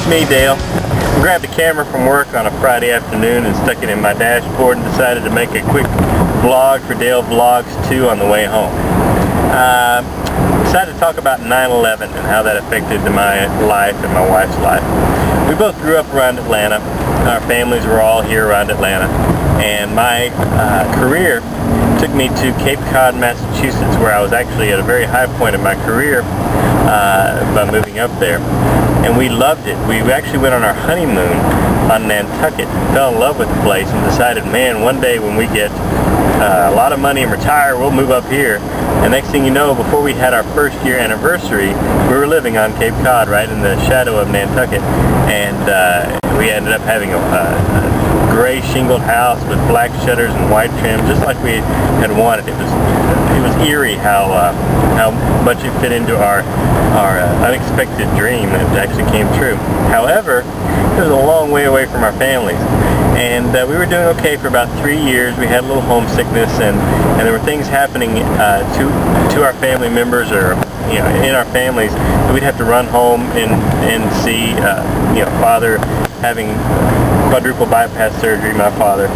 me, Dale. I grabbed a camera from work on a Friday afternoon and stuck it in my dashboard and decided to make a quick vlog for Dale Vlogs 2 on the way home. Decided to talk about 9/11 and how that affected my life and my wife's life. We both grew up around Atlanta. Our families were all here around Atlanta, and my career took me to Cape Cod, Massachusetts, where I was actually at a very high point in my career by moving up there. And we loved it. We actually went on our honeymoon on Nantucket, fell in love with the place, and decided, man, one day when we get a lot of money and retire, we'll move up here. And next thing you know, before we had our first year anniversary, we were living on Cape Cod, right in the shadow of Nantucket. And we ended up having a gray shingled house with black shutters and white trim, just like we had wanted. It was eerie how much it fit into our unexpected dream that actually came true. However, it was a long way away from our families, and we were doing okay for about 3 years. We had a little homesickness, and there were things happening to our family members, or in our families, that we'd have to run home and see father having quadruple bypass surgery, my father,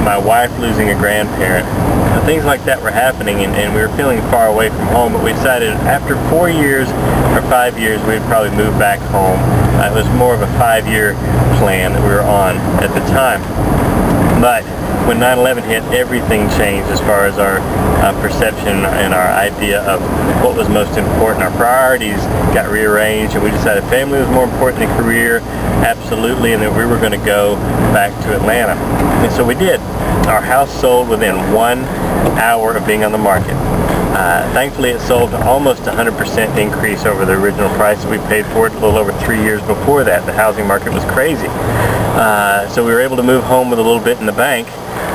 my wife losing a grandparent. Things like that were happening, and we were feeling far away from home, but we decided after 4 years or 5 years we'd probably move back home. It was more of a 5-year plan that we were on at the time. But when 9/11 hit, everything changed as far as our perception and our idea of what was most important. Our priorities got rearranged, and we decided family was more important than career, absolutely, and that we were going to go back to Atlanta. And so we did. Our house sold within 1 hour of being on the market. Thankfully, it sold to almost 100% increase over the original price that we paid for it a little over 3 years before that. The housing market was crazy. So we were able to move home with a little bit in the bank,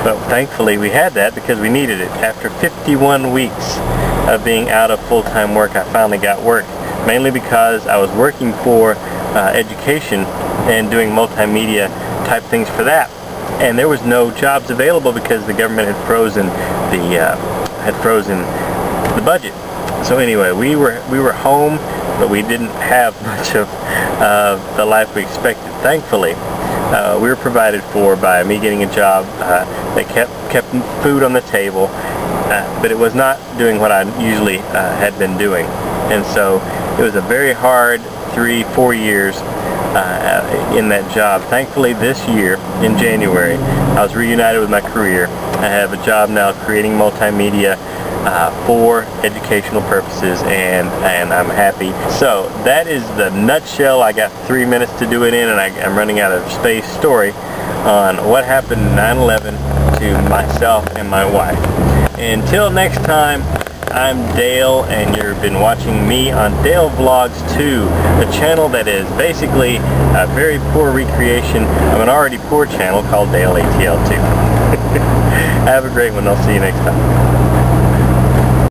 but thankfully we had that because we needed it. After 51 weeks of being out of full-time work, I finally got work, mainly because I was working for education and doing multimedia type things for that. And there was no jobs available because the government had frozen the budget. So anyway, we were home, but we didn't have much of the life we expected. Thankfully, we were provided for by me getting a job that kept food on the table, but it was not doing what I usually had been doing. And so it was a very hard 3-4 years in that job. Thankfully, this year in January, I was reunited with my career. I have a job now creating multimedia for educational purposes, and I'm happy. So that is the nutshell. I got 3 minutes to do it in, and I'm running out of space story on what happened in 9/11 to myself and my wife. Until next time, I'm Dale, and you've been watching me on Dale Vlogs 2, a channel that is basically a very poor recreation of an already poor channel called Dale ATL 2. Have a great one. I'll see you next time.